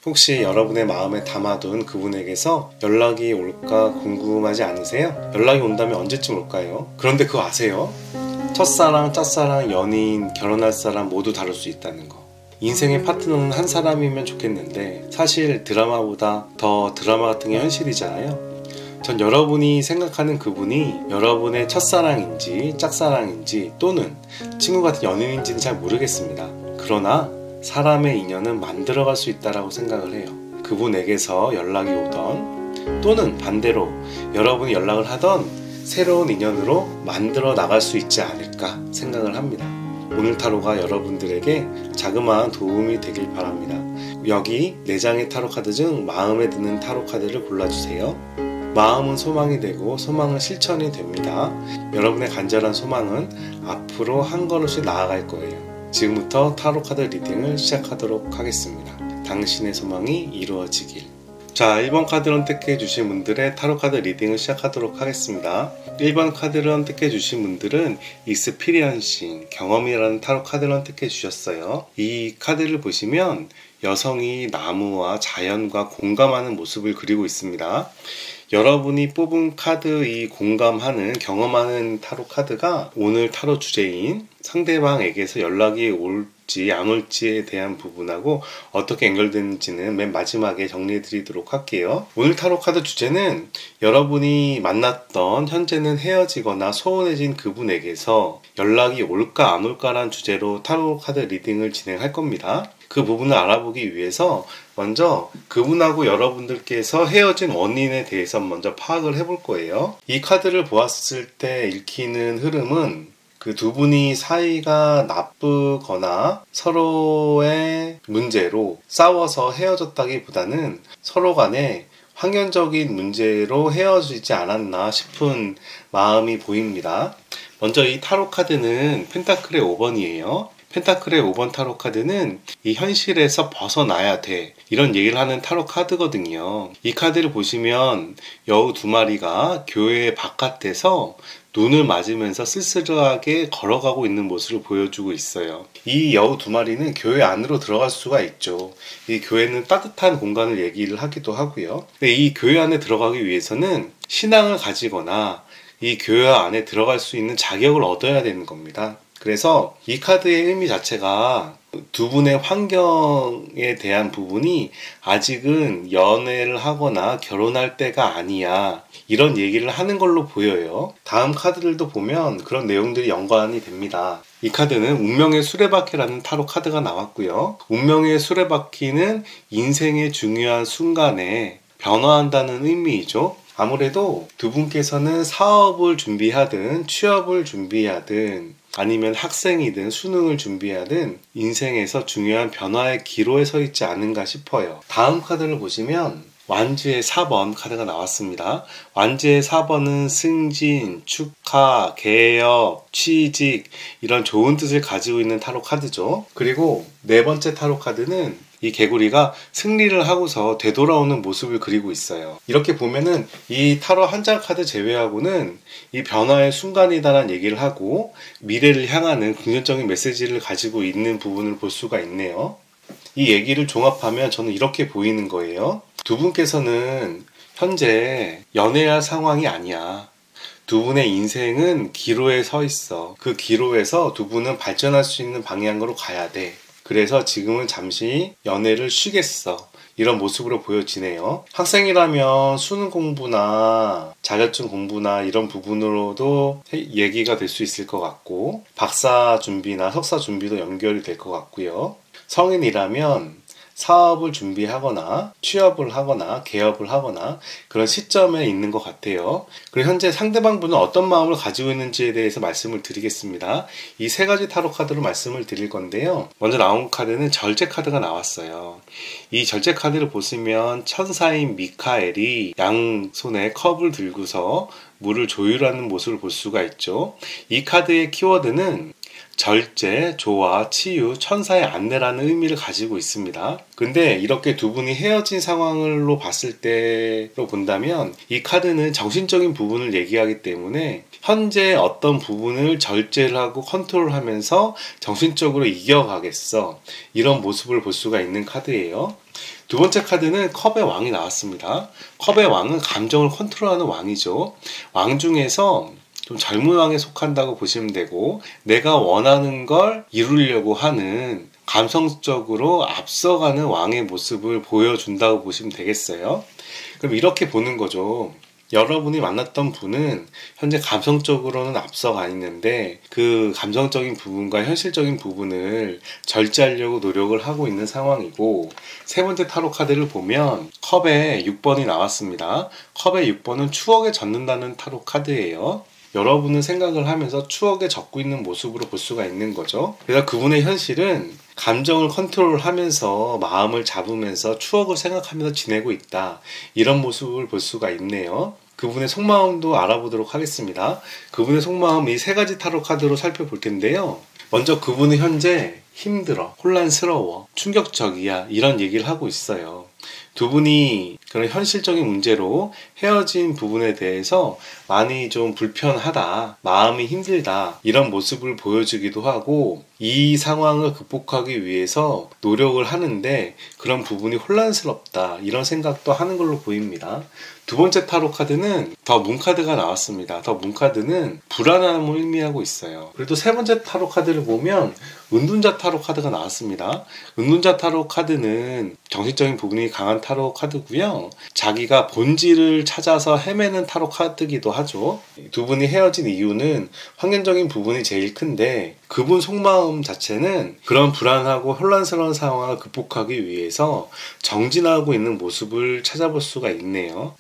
혹시 여러분의 마음에 담아둔 그분에게서 연락이 올까 궁금하지 않으세요? 연락이 온다면 언제쯤 올까요? 그런데 그거 아세요? 첫사랑, 짝사랑, 연인, 결혼할 사람 모두 다를 수 있다는 거. 인생의 파트너는 한 사람이면 좋겠는데 사실 드라마보다 더 드라마 같은 게 현실이잖아요. 전 여러분이 생각하는 그분이 여러분의 첫사랑인지 짝사랑인지 또는 친구 같은 연인인지는 잘 모르겠습니다. 그러나 사람의 인연은 만들어갈 수 있다고 생각을 해요. 그분에게서 연락이 오던 또는 반대로 여러분이 연락을 하던 새로운 인연으로 만들어 나갈 수 있지 않을까 생각을 합니다. 오늘 타로가 여러분들에게 자그마한 도움이 되길 바랍니다. 여기 4장의 타로 카드 중 마음에 드는 타로 카드를 골라주세요. 마음은 소망이 되고 소망은 실천이 됩니다. 여러분의 간절한 소망은 앞으로 한 걸음씩 나아갈 거예요. 지금부터 타로 카드 리딩을 시작하도록 하겠습니다. 당신의 소망이 이루어지길. 자, 1번 카드를 선택해 주신 분들의 타로 카드 리딩을 시작하도록 하겠습니다. 1번 카드를 선택해 주신 분들은 익스피리언싱, 경험이라는 타로 카드를 선택해 주셨어요. 이 카드를 보시면 여성이 나무와 자연과 공감하는 모습을 그리고 있습니다. 여러분이 뽑은 카드, 이 공감하는, 경험하는 타로 카드가 오늘 타로 주제인 상대방에게서 연락이 올지 안 올지에 대한 부분하고 어떻게 연결되는지는 맨 마지막에 정리해 드리도록 할게요. 오늘 타로 카드 주제는 여러분이 만났던, 현재는 헤어지거나 소원해진 그분에게서 연락이 올까 안 올까라는 주제로 타로 카드 리딩을 진행할 겁니다. 그 부분을 알아보기 위해서 먼저 그분하고 여러분들께서 헤어진 원인에 대해서 먼저 파악을 해볼 거예요. 이 카드를 보았을 때 읽히는 흐름은 그 두 분이 사이가 나쁘거나 서로의 문제로 싸워서 헤어졌다기보다는 서로 간에 환경적인 문제로 헤어지지 않았나 싶은 마음이 보입니다. 먼저 이 타로 카드는 펜타클의 5번이에요. 펜타클의 5번 타로 카드는 이 현실에서 벗어나야 돼, 이런 얘기를 하는 타로 카드거든요. 이 카드를 보시면 여우 2마리가 교회 바깥에서 눈을 맞으면서 쓸쓸하게 걸어가고 있는 모습을 보여주고 있어요. 이 여우 2마리는 교회 안으로 들어갈 수가 있죠. 이 교회는 따뜻한 공간을 얘기를 하기도 하고요. 근데 이 교회 안에 들어가기 위해서는 신앙을 가지거나 이 교회 안에 들어갈 수 있는 자격을 얻어야 되는 겁니다. 그래서 이 카드의 의미 자체가 두 분의 환경에 대한 부분이 아직은 연애를 하거나 결혼할 때가 아니야, 이런 얘기를 하는 걸로 보여요. 다음 카드들도 보면 그런 내용들이 연관이 됩니다. 이 카드는 운명의 수레바퀴라는 타로 카드가 나왔고요. 운명의 수레바퀴는 인생의 중요한 순간에 변화한다는 의미이죠. 아무래도 두 분께서는 사업을 준비하든 취업을 준비하든 아니면 학생이든 수능을 준비하든 인생에서 중요한 변화의 기로에 서 있지 않은가 싶어요. 다음 카드를 보시면 완주의 4번 카드가 나왔습니다. 완주의 4번은 승진, 축하, 개업, 취직, 이런 좋은 뜻을 가지고 있는 타로 카드죠. 그리고 4번째 타로 카드는 이 개구리가 승리를 하고서 되돌아오는 모습을 그리고 있어요. 이렇게 보면은 이 타로 한 장 카드 제외하고는 이 변화의 순간이다라는 얘기를 하고 미래를 향하는 긍정적인 메시지를 가지고 있는 부분을 볼 수가 있네요. 이 얘기를 종합하면 저는 이렇게 보이는 거예요. 두 분께서는 현재 연애할 상황이 아니야. 두 분의 인생은 기로에 서 있어. 그 기로에서 두 분은 발전할 수 있는 방향으로 가야 돼. 그래서 지금은 잠시 연애를 쉬겠어, 이런 모습으로 보여지네요. 학생이라면 수능 공부나 자격증 공부나 이런 부분으로도 얘기가 될 수 있을 것 같고, 박사 준비나 석사 준비도 연결이 될 것 같고요. 성인이라면 사업을 준비하거나 취업을 하거나 개업을 하거나 그런 시점에 있는 것 같아요. 그리고 현재 상대방분은 어떤 마음을 가지고 있는지에 대해서 말씀을 드리겠습니다. 이 3가지 타로 카드로 말씀을 드릴 건데요. 먼저 나온 카드는 절제 카드가 나왔어요. 이 절제 카드를 보시면 천사인 미카엘이 양손에 컵을 들고서 물을 조율하는 모습을 볼 수가 있죠. 이 카드의 키워드는 절제, 조화, 치유, 천사의 안내라는 의미를 가지고 있습니다. 근데 이렇게 두 분이 헤어진 상황으로 봤을 때로 본다면 이 카드는 정신적인 부분을 얘기하기 때문에 현재 어떤 부분을 절제를 하고 컨트롤하면서 정신적으로 이겨가겠어, 이런 모습을 볼 수가 있는 카드예요. 두 번째 카드는 컵의 왕이 나왔습니다. 컵의 왕은 감정을 컨트롤하는 왕이죠. 왕 중에서 좀 젊은 왕에 속한다고 보시면 되고, 내가 원하는 걸 이루려고 하는 감성적으로 앞서가는 왕의 모습을 보여준다고 보시면 되겠어요. 그럼 이렇게 보는 거죠. 여러분이 만났던 분은 현재 감성적으로는 앞서가 있는데 그 감성적인 부분과 현실적인 부분을 절제하려고 노력을 하고 있는 상황이고, 세 번째 타로 카드를 보면 컵에 6번이 나왔습니다. 컵의 6번은 추억에 젖는다는 타로 카드예요. 여러분은 생각을 하면서 추억에 젖고 있는 모습으로 볼 수가 있는 거죠. 그래서 그분의 현실은 감정을 컨트롤하면서 마음을 잡으면서 추억을 생각하면서 지내고 있다, 이런 모습을 볼 수가 있네요. 그분의 속마음도 알아보도록 하겠습니다. 그분의 속마음 이 세 가지 타로 카드로 살펴볼 텐데요. 먼저 그분은 현재 힘들어, 혼란스러워, 충격적이야, 이런 얘기를 하고 있어요. 두 분이 그런 현실적인 문제로 헤어진 부분에 대해서 많이 좀 불편하다, 마음이 힘들다, 이런 모습을 보여주기도 하고, 이 상황을 극복하기 위해서 노력을 하는데 그런 부분이 혼란스럽다, 이런 생각도 하는 걸로 보입니다. 두 번째 타로 카드는 더 문 카드가 나왔습니다. 더 문 카드는 불안함을 의미하고 있어요. 그리고 세 번째 타로 카드를 보면 은둔자 타로 카드가 나왔습니다. 은둔자 타로 카드는 정신적인 부분이 강한 타로 카드고요. 자기가 본질을 찾아서 헤매는 타로 카드기도 하죠. 두 분이 헤어진 이유는 환경적인 부분이 제일 큰데, 그분 속마음 자체는 그런 불안하고 혼란스러운 상황을 극복하기 위해서 정진하고 있는 모습을 찾아볼 수가 있네요.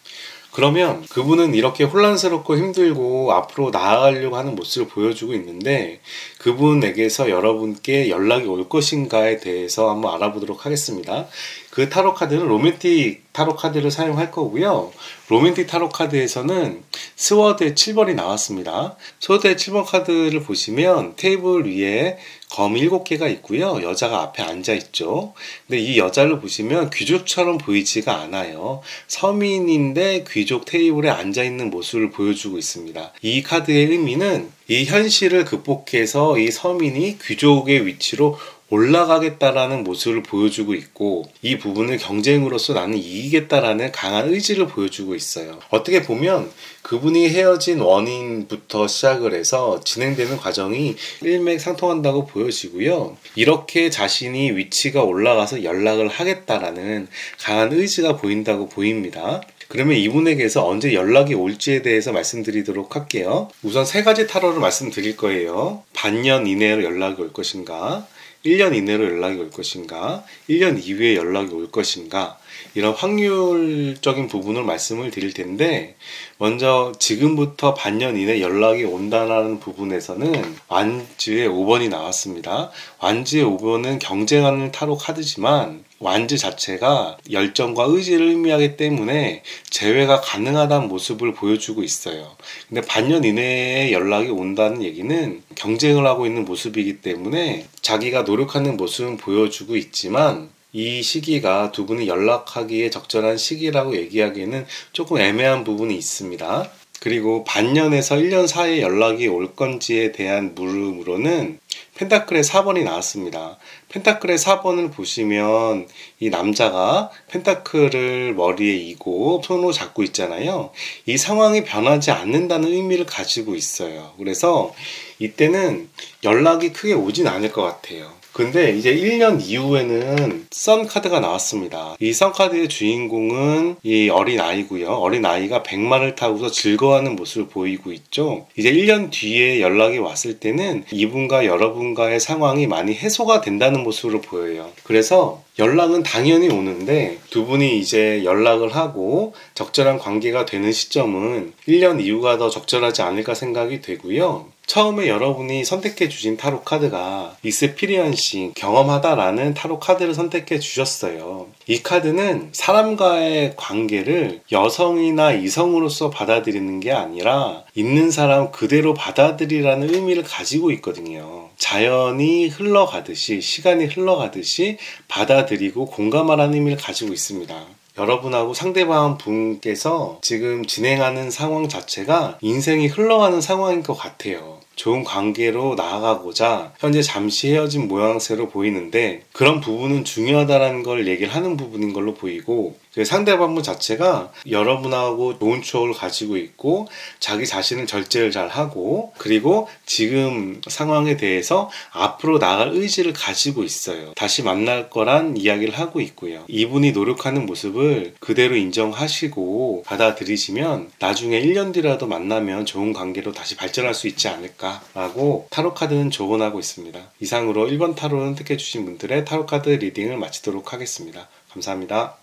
그러면 그분은 이렇게 혼란스럽고 힘들고 앞으로 나아가려고 하는 모습을 보여주고 있는데, 그분에게서 여러분께 연락이 올 것인가에 대해서 한번 알아보도록 하겠습니다. 그 타로 카드는 로맨틱 타로 카드를 사용할 거고요. 로맨틱 타로 카드에서는 스워드의 7번이 나왔습니다. 스워드의 7번 카드를 보시면 테이블 위에 검이 7개가 있고요. 여자가 앞에 앉아 있죠. 근데 이 여자를 보시면 귀족처럼 보이지가 않아요. 서민인데 귀족 테이블에 앉아 있는 모습을 보여주고 있습니다. 이 카드의 의미는 이 현실을 극복해서 이 서민이 귀족의 위치로 올라가겠다라는 모습을 보여주고 있고, 이 부분을 경쟁으로서 나는 이기겠다라는 강한 의지를 보여주고 있어요. 어떻게 보면 그분이 헤어진 원인부터 시작을 해서 진행되는 과정이 일맥상통한다고 보여지고요. 이렇게 자신이 위치가 올라가서 연락을 하겠다라는 강한 의지가 보인다고 보입니다. 그러면 이분에게서 언제 연락이 올지에 대해서 말씀드리도록 할게요. 우선 세 가지 타로를 말씀드릴 거예요. 반년 이내로 연락이 올 것인가, 1년 이내로 연락이 올 것인가, 1년 이후에 연락이 올 것인가, 이런 확률적인 부분을 말씀을 드릴 텐데, 먼저 지금부터 반년 이내 연락이 온다는 부분에서는 완즈의 5번이 나왔습니다. 완즈의 5번은 경쟁하는 타로 카드지만 완즈 자체가 열정과 의지를 의미하기 때문에 재회가 가능하다는 모습을 보여주고 있어요. 근데 반년 이내에 연락이 온다는 얘기는 경쟁을 하고 있는 모습이기 때문에 자기가 노력하는 모습은 보여주고 있지만, 이 시기가 두 분이 연락하기에 적절한 시기라고 얘기하기에는 조금 애매한 부분이 있습니다. 그리고 반년에서 1년 사이에 연락이 올 건지에 대한 물음으로는 펜타클의 4번이 나왔습니다. 펜타클의 4번을 보시면 이 남자가 펜타클을 머리에 이고 손으로 잡고 있잖아요. 이 상황이 변하지 않는다는 의미를 가지고 있어요. 그래서 이때는 연락이 크게 오진 않을 것 같아요. 근데 이제 1년 이후에는 선 카드가 나왔습니다. 이 선 카드의 주인공은 이 어린아이고요. 어린아이가 백마를 타고서 즐거워하는 모습을 보이고 있죠. 이제 1년 뒤에 연락이 왔을 때는 이분과 여러분과의 상황이 많이 해소가 된다는 모습으로 보여요. 그래서 연락은 당연히 오는데 두 분이 이제 연락을 하고 적절한 관계가 되는 시점은 1년 이후가 더 적절하지 않을까 생각이 되고요. 처음에 여러분이 선택해 주신 타로 카드가 익스피리언싱, 경험하다라는 타로 카드를 선택해 주셨어요. 이 카드는 사람과의 관계를 여성이나 이성으로서 받아들이는 게 아니라 있는 사람 그대로 받아들이라는 의미를 가지고 있거든요. 자연이 흘러가듯이, 시간이 흘러가듯이 받아들이고 공감하라는 의미를 가지고 있습니다. 여러분하고 상대방 분께서 지금 진행하는 상황 자체가 인생이 흘러가는 상황인 것 같아요. 좋은 관계로 나아가고자 현재 잠시 헤어진 모양새로 보이는데, 그런 부분은 중요하다는 걸 얘기를 하는 부분인 걸로 보이고, 그 상대방분 자체가 여러분하고 좋은 추억을 가지고 있고 자기 자신을 절제를 잘 하고, 그리고 지금 상황에 대해서 앞으로 나아갈 의지를 가지고 있어요. 다시 만날 거란 이야기를 하고 있고요. 이분이 노력하는 모습을 그대로 인정하시고 받아들이시면 나중에 1년 뒤라도 만나면 좋은 관계로 다시 발전할 수 있지 않을까라고 타로카드는 조언하고 있습니다. 이상으로 1번 타로를 선택해주신 분들의 타로카드 리딩을 마치도록 하겠습니다. 감사합니다.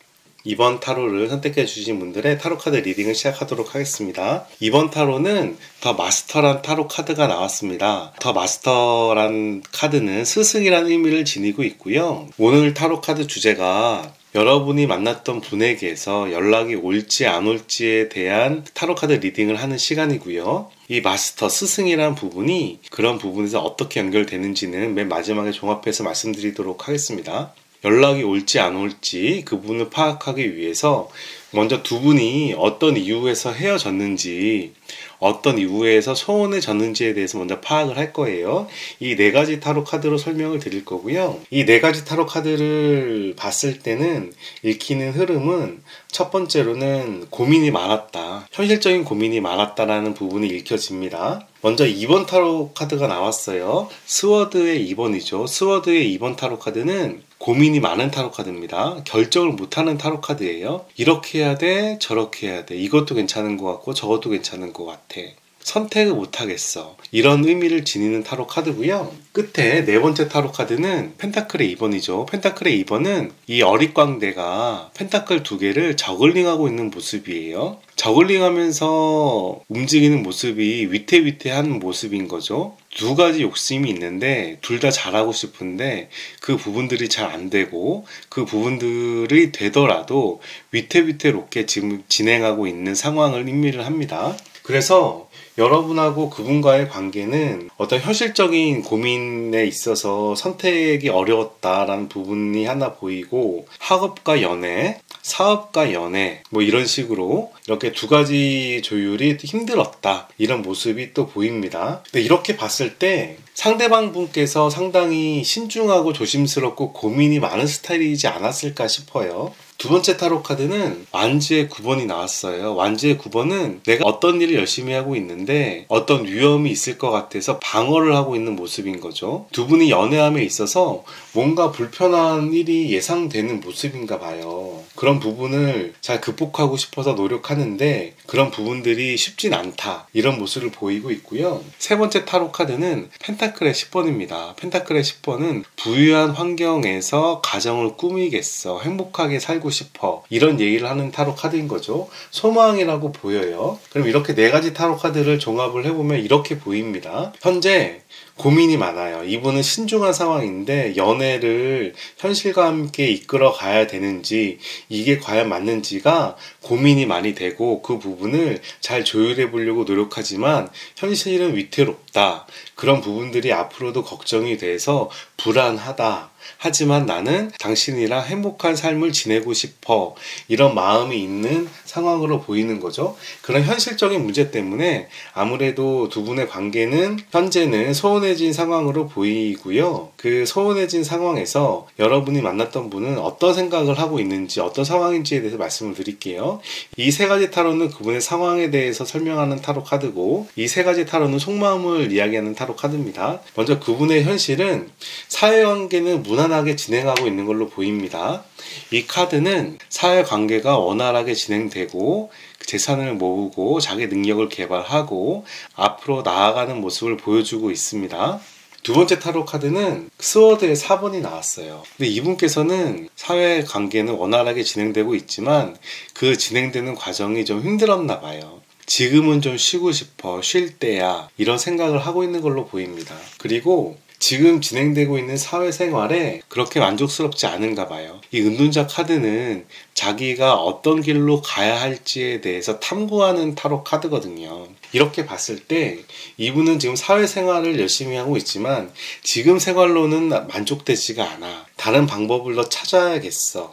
2번 타로를 선택해 주신 분들의 타로카드 리딩을 시작하도록 하겠습니다. 2번 타로는 더 마스터란 타로 카드가 나왔습니다. 더 마스터란 카드는 스승이라는 의미를 지니고 있고요. 오늘 타로 카드 주제가 여러분이 만났던 분에게서 연락이 올지 안 올지에 대한 타로카드 리딩을 하는 시간이고요. 이 마스터, 스승이란 부분이 그런 부분에서 어떻게 연결되는지는 맨 마지막에 종합해서 말씀드리도록 하겠습니다. 연락이 올지 안 올지 그 부분을 파악하기 위해서 먼저 두 분이 어떤 이유에서 헤어졌는지, 어떤 이유에서 소원해졌는지에 대해서 먼저 파악을 할 거예요. 이 네 가지 타로 카드로 설명을 드릴 거고요. 이 네 가지 타로 카드를 봤을 때는 읽히는 흐름은 첫 번째로는 고민이 많았다, 현실적인 고민이 많았다라는 부분이 읽혀집니다. 먼저 2번 타로 카드가 나왔어요. 스워드의 2번이죠. 스워드의 2번 타로 카드는 고민이 많은 타로 카드입니다. 결정을 못하는 타로 카드예요. 이렇게 해야 돼, 저렇게 해야 돼, 이것도 괜찮은 것 같고 저것도 괜찮은 것 같아, 선택을 못하겠어, 이런 의미를 지니는 타로 카드고요. 끝에 네 번째 타로 카드는 펜타클의 2번이죠. 펜타클의 2번은 이 어릿광대가 펜타클 두 개를 저글링하고 있는 모습이에요. 저글링하면서 움직이는 모습이 위태위태한 모습인 거죠. 두 가지 욕심이 있는데 둘 다 잘하고 싶은데 그 부분들이 잘 안 되고, 그 부분들이 되더라도 위태위태롭게 지금 진행하고 있는 상황을 의미를 합니다. 그래서 여러분하고 그분과의 관계는 어떤 현실적인 고민에 있어서 선택이 어려웠다라는 부분이 하나 보이고, 학업과 연애, 사업과 연애, 뭐 이런 식으로 이렇게 두 가지 조율이 힘들었다, 이런 모습이 또 보입니다. 근데 이렇게 봤을 때 상대방 분께서 상당히 신중하고 조심스럽고 고민이 많은 스타일이지 않았을까 싶어요. 두 번째 타로 카드는 완지의 9번이 나왔어요. 완지의 9번은 내가 어떤 일을 열심히 하고 있는데 어떤 위험이 있을 것 같아서 방어를 하고 있는 모습인 거죠. 두 분이 연애함에 있어서 뭔가 불편한 일이 예상되는 모습인가 봐요. 그런 부분을 잘 극복하고 싶어서 노력하는데 그런 부분들이 쉽진 않다, 이런 모습을 보이고 있고요. 세 번째 타로 카드는 펜타클의 10번입니다. 펜타클의 10번은 부유한 환경에서 가정을 꾸미겠어, 행복하게 살고 싶어, 이런 얘기를 하는 타로 카드인 거죠. 소망이라고 보여요. 그럼 이렇게 네 가지 타로 카드를 종합을 해보면 이렇게 보입니다. 현재 고민이 많아요. 이분은 신중한 상황인데 연애를 현실과 함께 이끌어 가야 되는지, 이게 과연 맞는지가 고민이 많이 되고 그 부분을 잘 조율해 보려고 노력하지만 현실은 위태롭다, 그런 부분들이 앞으로도 걱정이 돼서 불안하다, 하지만 나는 당신이랑 행복한 삶을 지내고 싶어, 이런 마음이 있는 상황으로 보이는 거죠. 그런 현실적인 문제 때문에 아무래도 두 분의 관계는 현재는 소원해진 상황으로 보이고요. 그 소원해진 상황에서 여러분이 만났던 분은 어떤 생각을 하고 있는지, 어떤 상황인지에 대해서 말씀을 드릴게요. 이 세 가지 타로는 그분의 상황에 대해서 설명하는 타로 카드고, 이 세 가지 타로는 속마음을 이야기하는 타로 카드입니다. 먼저 그분의 현실은 사회관계는 무난하게 진행하고 있는 걸로 보입니다. 이 카드는 사회관계가 원활하게 진행되고 재산을 모으고 자기 능력을 개발하고 앞으로 나아가는 모습을 보여주고 있습니다. 두 번째 타로 카드는 스워드의 4번이 나왔어요. 근데 이분께서는 사회관계는 원활하게 진행되고 있지만 그 진행되는 과정이 좀 힘들었나 봐요. 지금은 좀 쉬고 싶어, 쉴 때야, 이런 생각을 하고 있는 걸로 보입니다. 그리고 지금 진행되고 있는 사회생활에 그렇게 만족스럽지 않은가 봐요. 이 은둔자 카드는 자기가 어떤 길로 가야 할지에 대해서 탐구하는 타로 카드거든요. 이렇게 봤을 때 이분은 지금 사회생활을 열심히 하고 있지만 지금 생활로는 만족되지가 않아, 다른 방법을 더 찾아야겠어,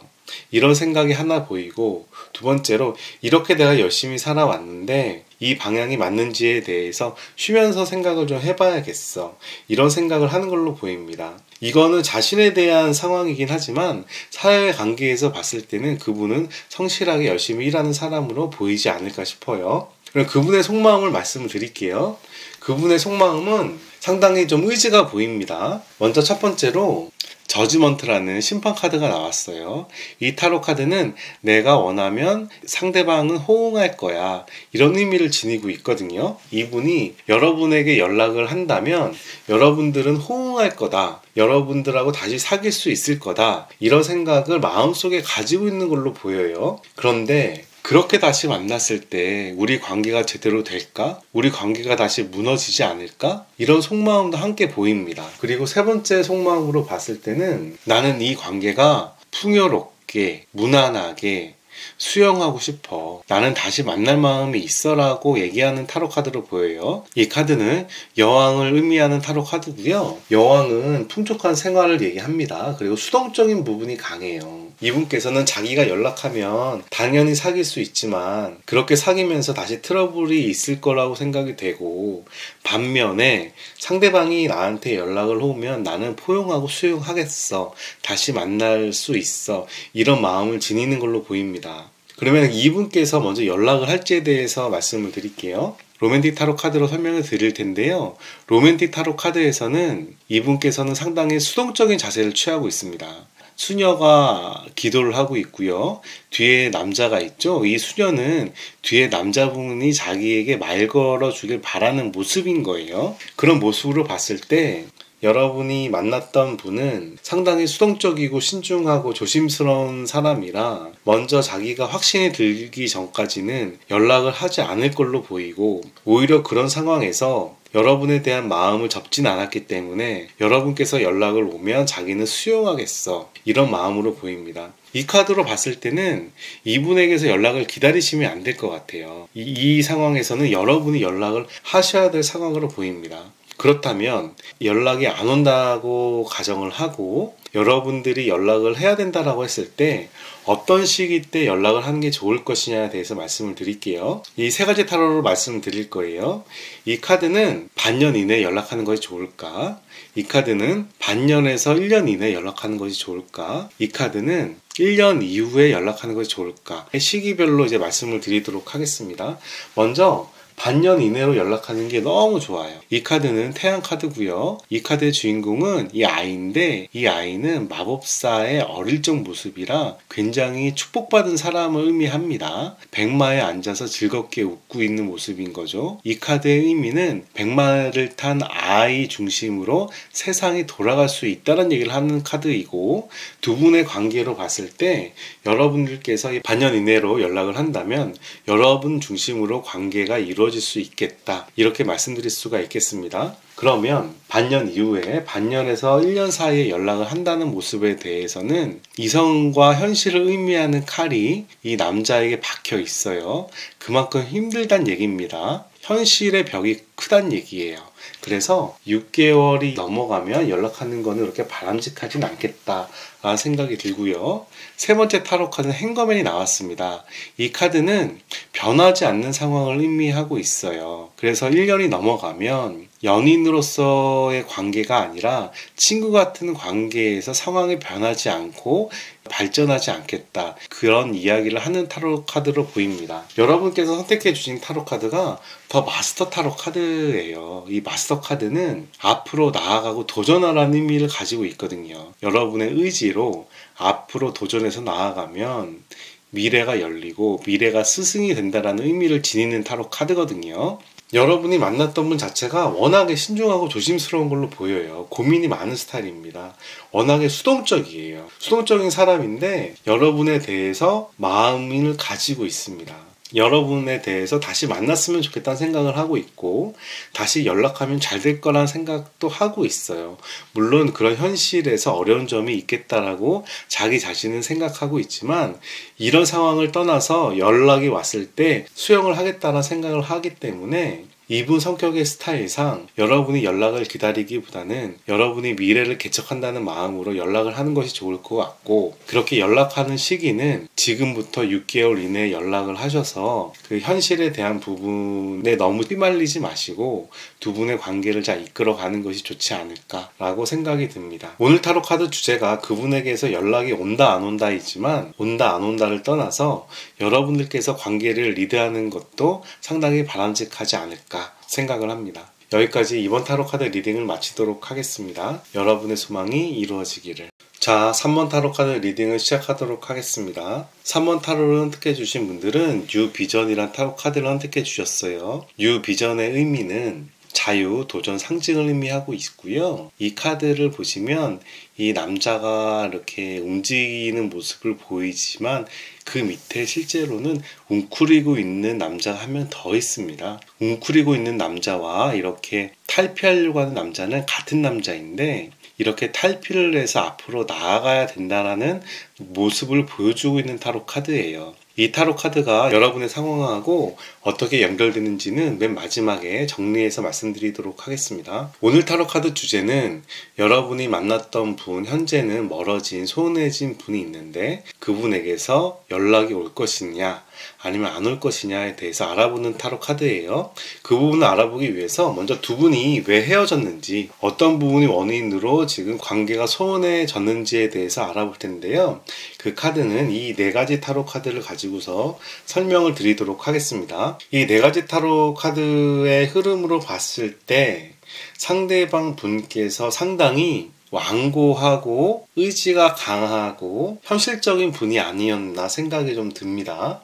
이런 생각이 하나 보이고, 두 번째로 이렇게 내가 열심히 살아왔는데 이 방향이 맞는지에 대해서 쉬면서 생각을 좀 해봐야겠어. 이런 생각을 하는 걸로 보입니다. 이거는 자신에 대한 상황이긴 하지만 사회관계에서 봤을 때는 그분은 성실하게 열심히 일하는 사람으로 보이지 않을까 싶어요. 그럼 그분의 속마음을 말씀을 드릴게요. 그분의 속마음은 상당히 좀 의지가 보입니다. 먼저 첫 번째로 저지먼트라는 심판 카드가 나왔어요. 이 타로 카드는 내가 원하면 상대방은 호응할 거야, 이런 의미를 지니고 있거든요. 이분이 여러분에게 연락을 한다면 여러분들은 호응할 거다, 여러분들하고 다시 사귈 수 있을 거다, 이런 생각을 마음속에 가지고 있는 걸로 보여요. 그런데 그렇게 다시 만났을 때 우리 관계가 제대로 될까? 우리 관계가 다시 무너지지 않을까? 이런 속마음도 함께 보입니다. 그리고 세 번째 속마음으로 봤을 때는 나는 이 관계가 풍요롭게, 무난하게 수용하고 싶어, 나는 다시 만날 마음이 있어라고 얘기하는 타로 카드로 보여요. 이 카드는 여왕을 의미하는 타로 카드고요. 여왕은 풍족한 생활을 얘기합니다. 그리고 수동적인 부분이 강해요. 이분께서는 자기가 연락하면 당연히 사귈 수 있지만 그렇게 사귀면서 다시 트러블이 있을 거라고 생각이 되고, 반면에 상대방이 나한테 연락을 오면 나는 포용하고 수용하겠어, 다시 만날 수 있어, 이런 마음을 지니는 걸로 보입니다. 그러면 이분께서 먼저 연락을 할지에 대해서 말씀을 드릴게요. 로맨틱 타로 카드로 설명을 드릴 텐데요. 로맨틱 타로 카드에서는 이분께서는 상당히 수동적인 자세를 취하고 있습니다. 수녀가 기도를 하고 있고요. 뒤에 남자가 있죠. 이 수녀는 뒤에 남자분이 자기에게 말 걸어주길 바라는 모습인 거예요. 그런 모습으로 봤을 때 여러분이 만났던 분은 상당히 수동적이고 신중하고 조심스러운 사람이라 먼저 자기가 확신이 들기 전까지는 연락을 하지 않을 걸로 보이고, 오히려 그런 상황에서 여러분에 대한 마음을 접진 않았기 때문에 여러분께서 연락을 오면 자기는 수용하겠어, 이런 마음으로 보입니다. 이 카드로 봤을 때는 이분에게서 연락을 기다리시면 안 될 것 같아요. 이 상황에서는 여러분이 연락을 하셔야 될 상황으로 보입니다. 그렇다면 연락이 안 온다고 가정을 하고 여러분들이 연락을 해야 된다라고 했을 때 어떤 시기 때 연락을 하는 게 좋을 것이냐에 대해서 말씀을 드릴게요. 이 세 가지 타로로 말씀을 드릴 거예요. 이 카드는 반년 이내에 연락하는 것이 좋을까? 이 카드는 반년에서 1년 이내에 연락하는 것이 좋을까? 이 카드는 1년 이후에 연락하는 것이 좋을까? 시기별로 이제 말씀을 드리도록 하겠습니다. 먼저 반년 이내로 연락하는 게 너무 좋아요. 이 카드는 태양 카드고요. 이 카드의 주인공은 이 아이인데, 이 아이는 마법사의 어릴 적 모습이라 굉장히 축복받은 사람을 의미합니다. 백마에 앉아서 즐겁게 웃고 있는 모습인 거죠. 이 카드의 의미는 백마를 탄 아이 중심으로 세상이 돌아갈 수 있다는 얘기를 하는 카드이고, 두 분의 관계로 봤을 때 여러분들께서 반년 이내로 연락을 한다면 여러분 중심으로 관계가 이루어질 수 있겠다, 이렇게 말씀드릴 수가 있겠습니다. 그러면 반년 이후에, 반년에서 1년 사이에 연락을 한다는 모습에 대해서는 이성과 현실을 의미하는 칼이 이 남자에게 박혀 있어요. 그만큼 힘들단 얘기입니다. 현실의 벽이 크단 얘기예요. 그래서 6개월이 넘어가면 연락하는 거는 그렇게 바람직하진 않겠다라는 생각이 들고요. 세 번째 타로 카드는 행거맨이 나왔습니다. 이 카드는 변하지 않는 상황을 의미하고 있어요. 그래서 1년이 넘어가면 연인으로서의 관계가 아니라 친구 같은 관계에서 상황이 변하지 않고 발전하지 않겠다, 그런 이야기를 하는 타로 카드로 보입니다. 여러분께서 선택해 주신 타로 카드가 더 마스터 타로 카드예요. 이 마스터 카드는 앞으로 나아가고 도전하라는 의미를 가지고 있거든요. 여러분의 의지로 앞으로 도전해서 나아가면 미래가 열리고 미래가 스승이 된다라는 의미를 지니는 타로 카드거든요. 여러분이 만났던 분 자체가 워낙에 신중하고 조심스러운 걸로 보여요. 고민이 많은 스타일입니다. 워낙에 수동적이에요. 수동적인 사람인데 여러분에 대해서 마음을 가지고 있습니다. 여러분에 대해서 다시 만났으면 좋겠다는 생각을 하고 있고, 다시 연락하면 잘 될 거라는 생각도 하고 있어요. 물론 그런 현실에서 어려운 점이 있겠다라고 자기 자신은 생각하고 있지만, 이런 상황을 떠나서 연락이 왔을 때 수용을 하겠다는 생각을 하기 때문에 이분 성격의 스타일상 여러분이 연락을 기다리기보다는 여러분이 미래를 개척한다는 마음으로 연락을 하는 것이 좋을 것 같고, 그렇게 연락하는 시기는 지금부터 6개월 이내에 연락을 하셔서 그 현실에 대한 부분에 너무 휘말리지 마시고 두 분의 관계를 잘 이끌어가는 것이 좋지 않을까라고 생각이 듭니다. 오늘 타로 카드 주제가 그분에게서 연락이 온다 안 온다이지만, 온다 안 온다를 떠나서 여러분들께서 관계를 리드하는 것도 상당히 바람직하지 않을까 생각을 합니다. 여기까지 이번 타로 카드 리딩을 마치도록 하겠습니다. 여러분의 소망이 이루어지기를. 자, 3번 타로 카드 리딩을 시작하도록 하겠습니다. 3번 타로를 선택해 주신 분들은 뉴 비전이란 타로 카드를 선택해 주셨어요. 뉴 비전의 의미는 자유, 도전, 상징을 의미하고 있고요. 이 카드를 보시면 이 남자가 이렇게 움직이는 모습을 보이지만 그 밑에 실제로는 웅크리고 있는 남자가 한 명 더 있습니다. 웅크리고 있는 남자와 이렇게 탈피하려고 하는 남자는 같은 남자인데, 이렇게 탈피를 해서 앞으로 나아가야 된다는 모습을 보여주고 있는 타로 카드예요. 이 타로 카드가 여러분의 상황하고 어떻게 연결되는지는 맨 마지막에 정리해서 말씀드리도록 하겠습니다. 오늘 타로 카드 주제는 여러분이 만났던 분, 현재는 멀어진, 소원해진 분이 있는데 그분에게서 연락이 올 것이냐 아니면 안 올 것이냐에 대해서 알아보는 타로 카드예요. 그 부분을 알아보기 위해서 먼저 두 분이 왜 헤어졌는지, 어떤 부분이 원인으로 지금 관계가 소원해졌는지에 대해서 알아볼 텐데요. 그 카드는 이 4가지 타로 카드를 가지고서 설명을 드리도록 하겠습니다. 이 4가지 타로 카드의 흐름으로 봤을 때 상대방 분께서 상당히 완고하고 의지가 강하고 현실적인 분이 아니었나 생각이 좀 듭니다.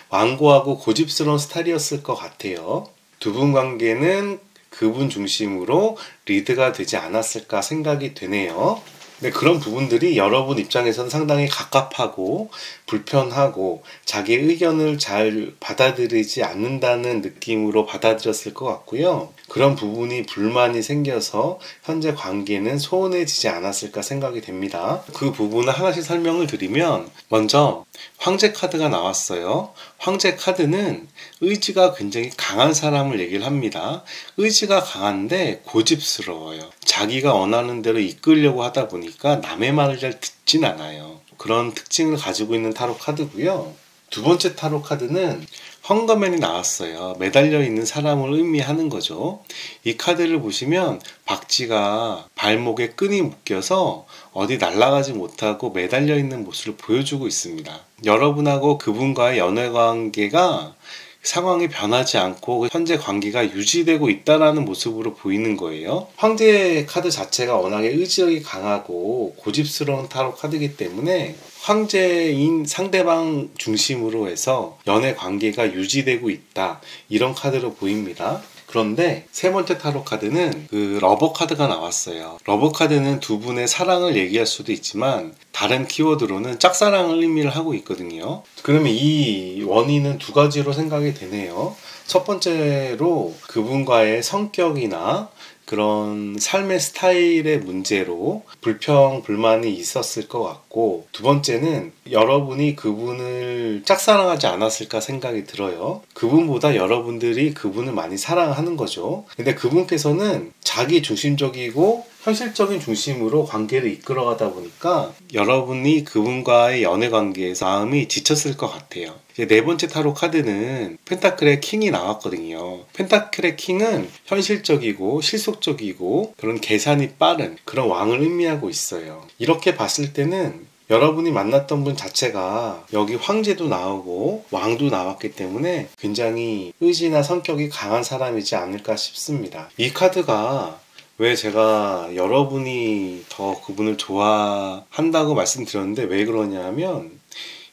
완고하고 고집스러운 스타일이었을 것 같아요. 두 분 관계는 그분 중심으로 리드가 되지 않았을까 생각이 되네요. 근데 그런 부분들이 여러분 입장에서는 상당히 갑갑하고 불편하고 자기 의견을 잘 받아들이지 않는다는 느낌으로 받아들였을 것 같고요. 그런 부분이 불만이 생겨서 현재 관계는 소원해지지 않았을까 생각이 됩니다. 그 부분을 하나씩 설명을 드리면, 먼저 황제 카드가 나왔어요. 황제 카드는 의지가 굉장히 강한 사람을 얘기를 합니다. 의지가 강한데 고집스러워요. 자기가 원하는 대로 이끌려고 하다 보니까 남의 말을 잘 듣진 않아요. 그런 특징을 가지고 있는 타로 카드고요. 두 번째 타로 카드는 헝거맨이 나왔어요. 매달려 있는 사람을 의미하는 거죠. 이 카드를 보시면 박쥐가 발목에 끈이 묶여서 어디 날아가지 못하고 매달려 있는 모습을 보여주고 있습니다. 여러분하고 그분과의 연애 관계가 상황이 변하지 않고 현재 관계가 유지되고 있다는 모습으로 보이는 거예요. 황제 카드 자체가 워낙에 의지력이 강하고 고집스러운 타로 카드이기 때문에 황제인 상대방 중심으로 해서 연애 관계가 유지되고 있다, 이런 카드로 보입니다. 그런데 세 번째 타로 카드는 그 러버 카드가 나왔어요. 러버 카드는 두 분의 사랑을 얘기할 수도 있지만 다른 키워드로는 짝사랑을 의미를 하고 있거든요. 그러면 이 원인은 2가지로 생각이 되네요. 첫 번째로 그분과의 성격이나 그런 삶의 스타일의 문제로 불평, 불만이 있었을 것 같고, 두 번째는 여러분이 그분을 짝사랑하지 않았을까 생각이 들어요. 그분보다 여러분들이 그분을 많이 사랑하는 거죠. 근데 그분께서는 자기 중심적이고 현실적인 중심으로 관계를 이끌어가다 보니까 여러분이 그분과의 연애 관계에서 마음이 지쳤을 것 같아요. 이제 네 번째 타로 카드는 펜타클의 킹이 나왔거든요. 펜타클의 킹은 현실적이고 실속적이고 그런 계산이 빠른 그런 왕을 의미하고 있어요. 이렇게 봤을 때는 여러분이 만났던 분 자체가 여기 황제도 나오고 왕도 나왔기 때문에 굉장히 의지나 성격이 강한 사람이지 않을까 싶습니다. 이 카드가 왜 제가 여러분이 더 그분을 좋아한다고 말씀드렸는데 왜 그러냐면,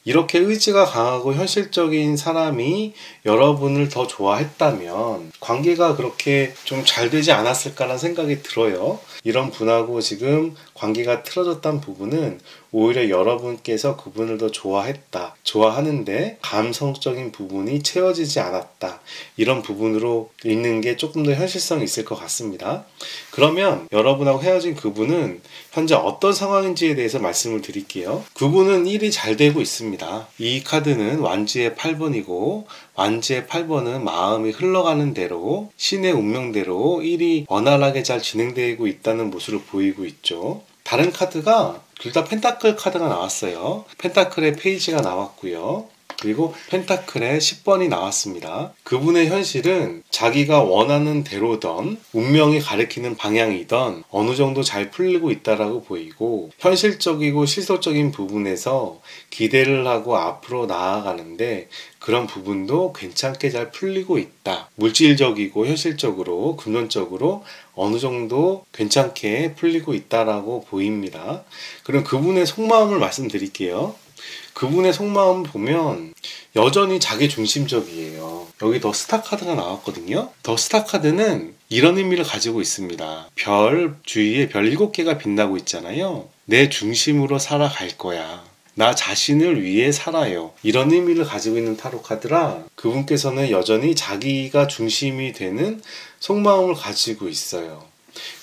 이렇게 의지가 강하고 현실적인 사람이 여러분을 더 좋아했다면 관계가 그렇게 좀 잘 되지 않았을까라는 생각이 들어요. 이런 분하고 지금 관계가 틀어졌다는 부분은 오히려 여러분께서 그분을 더 좋아했다, 좋아하는데 감성적인 부분이 채워지지 않았다, 이런 부분으로 읽는 게 조금 더 현실성이 있을 것 같습니다. 그러면 여러분하고 헤어진 그분은 현재 어떤 상황인지에 대해서 말씀을 드릴게요. 그분은 일이 잘 되고 있습니다. 이 카드는 완지의 8번이고 완지의 8번은 마음이 흘러가는 대로 신의 운명대로 일이 원활하게 잘 진행되고 있다는 모습을 보이고 있죠. 다른 카드가 둘 다 펜타클 카드가 나왔어요. 펜타클의 페이지가 나왔고요. 그리고 펜타클의 10번이 나왔습니다. 그분의 현실은 자기가 원하는 대로던 운명이 가리키는 방향이던 어느 정도 잘 풀리고 있다라고 보이고, 현실적이고 실속적인 부분에서 기대를 하고 앞으로 나아가는데 그런 부분도 괜찮게 잘 풀리고 있다. 물질적이고 현실적으로 금전적으로 어느 정도 괜찮게 풀리고 있다라고 보입니다. 그럼 그분의 속마음을 말씀드릴게요. 그분의 속마음 보면 여전히 자기 중심적이에요. 여기 더 스타 카드가 나왔거든요. 더 스타 카드는 이런 의미를 가지고 있습니다. 별 주위에 별 7개가 빛나고 있잖아요. 내 중심으로 살아갈 거야. 나 자신을 위해 살아요. 이런 의미를 가지고 있는 타로 카드라 그분께서는 여전히 자기가 중심이 되는 속마음을 가지고 있어요.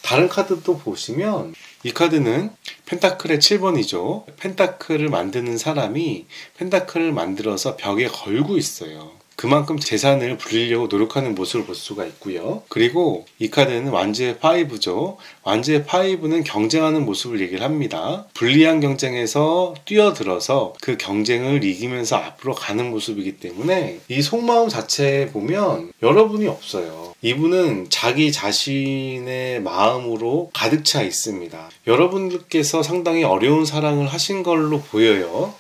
다른 카드도 보시면 이 카드는 펜타클의 7번이죠. 펜타클을 만드는 사람이 펜타클을 만들어서 벽에 걸고 있어요. 그만큼 재산을 불리려고 노력하는 모습을 볼 수가 있고요. 그리고 이 카드는 완지의 5죠. 완지의 5는 경쟁하는 모습을 얘기를 합니다. 불리한 경쟁에서 뛰어들어서 그 경쟁을 이기면서 앞으로 가는 모습이기 때문에 이 속마음 자체에 보면 여러분이 없어요. 이분은 자기 자신의 마음으로 가득 차 있습니다. 여러분들께서 상당히 어려운 사랑을 하신 걸로 보여요.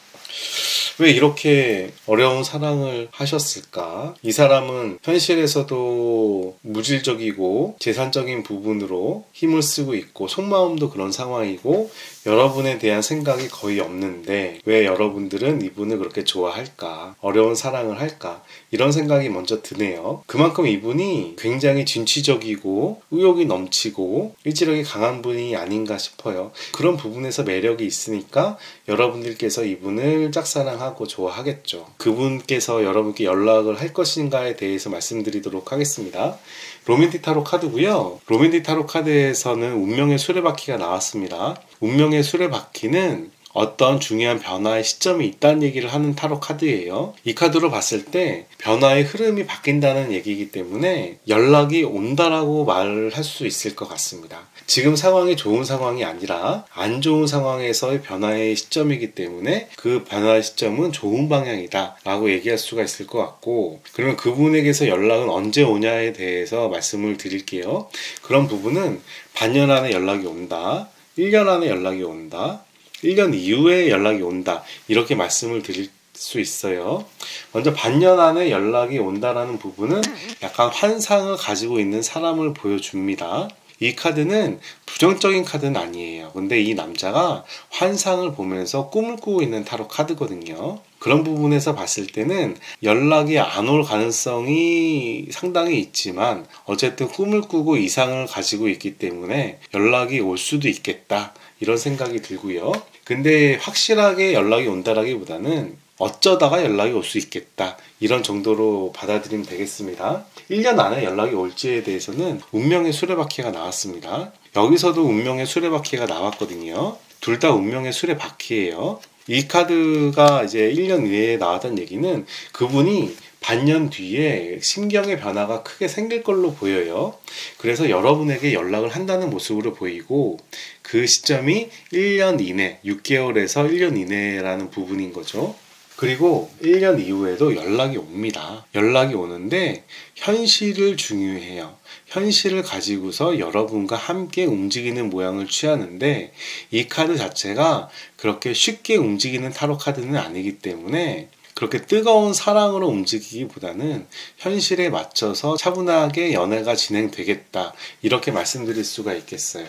왜 이렇게 어려운 사랑을 하셨을까? 이 사람은 현실에서도 무질적이고 재산적인 부분으로 힘을 쓰고 있고 속마음도 그런 상황이고 여러분에 대한 생각이 거의 없는데 왜 여러분들은 이분을 그렇게 좋아할까? 어려운 사랑을 할까? 이런 생각이 먼저 드네요. 그만큼 이분이 굉장히 진취적이고 의욕이 넘치고 의지력이 강한 분이 아닌가 싶어요. 그런 부분에서 매력이 있으니까 여러분들께서 이분을 짝사랑하고 좋아하겠죠. 그분께서 여러분께 연락을 할 것인가에 대해서 말씀드리도록 하겠습니다. 로맨틱 타로 카드고요. 로맨틱 타로 카드에서는 운명의 수레바퀴가 나왔습니다. 운명의 수레바퀴는 어떤 중요한 변화의 시점이 있다는 얘기를 하는 타로 카드예요. 이 카드로 봤을 때 변화의 흐름이 바뀐다는 얘기이기 때문에 연락이 온다라고 말을 할 수 있을 것 같습니다. 지금 상황이 좋은 상황이 아니라 안 좋은 상황에서의 변화의 시점이기 때문에 그 변화의 시점은 좋은 방향이다 라고 얘기할 수가 있을 것 같고, 그러면 그분에게서 연락은 언제 오냐에 대해서 말씀을 드릴게요. 그런 부분은 반년 안에 연락이 온다, 1년 안에 연락이 온다, 1년 이후에 연락이 온다, 이렇게 말씀을 드릴 수 있어요. 먼저 반년 안에 연락이 온다라는 부분은 약간 환상을 가지고 있는 사람을 보여줍니다. 이 카드는 부정적인 카드는 아니에요. 근데 이 남자가 환상을 보면서 꿈을 꾸고 있는 타로 카드거든요. 그런 부분에서 봤을 때는 연락이 안 올 가능성이 상당히 있지만 어쨌든 꿈을 꾸고 이상을 가지고 있기 때문에 연락이 올 수도 있겠다, 이런 생각이 들고요. 근데 확실하게 연락이 온다라기보다는 어쩌다가 연락이 올 수 있겠다, 이런 정도로 받아들이면 되겠습니다. 1년 안에 연락이 올지에 대해서는 운명의 수레바퀴가 나왔습니다. 여기서도 운명의 수레바퀴가 나왔거든요. 둘 다 운명의 수레바퀴예요. 이 카드가 이제 1년 이내에 나왔던 얘기는 그분이 반년 뒤에 심경의 변화가 크게 생길 걸로 보여요. 그래서 여러분에게 연락을 한다는 모습으로 보이고 그 시점이 1년 이내, 6개월에서 1년 이내라는 부분인 거죠. 그리고 1년 이후에도 연락이 옵니다. 연락이 오는데 현실을 중요해요. 현실을 가지고서 여러분과 함께 움직이는 모양을 취하는데 이 카드 자체가 그렇게 쉽게 움직이는 타로 카드는 아니기 때문에 그렇게 뜨거운 사랑으로 움직이기보다는 현실에 맞춰서 차분하게 연애가 진행되겠다, 이렇게 말씀드릴 수가 있겠어요.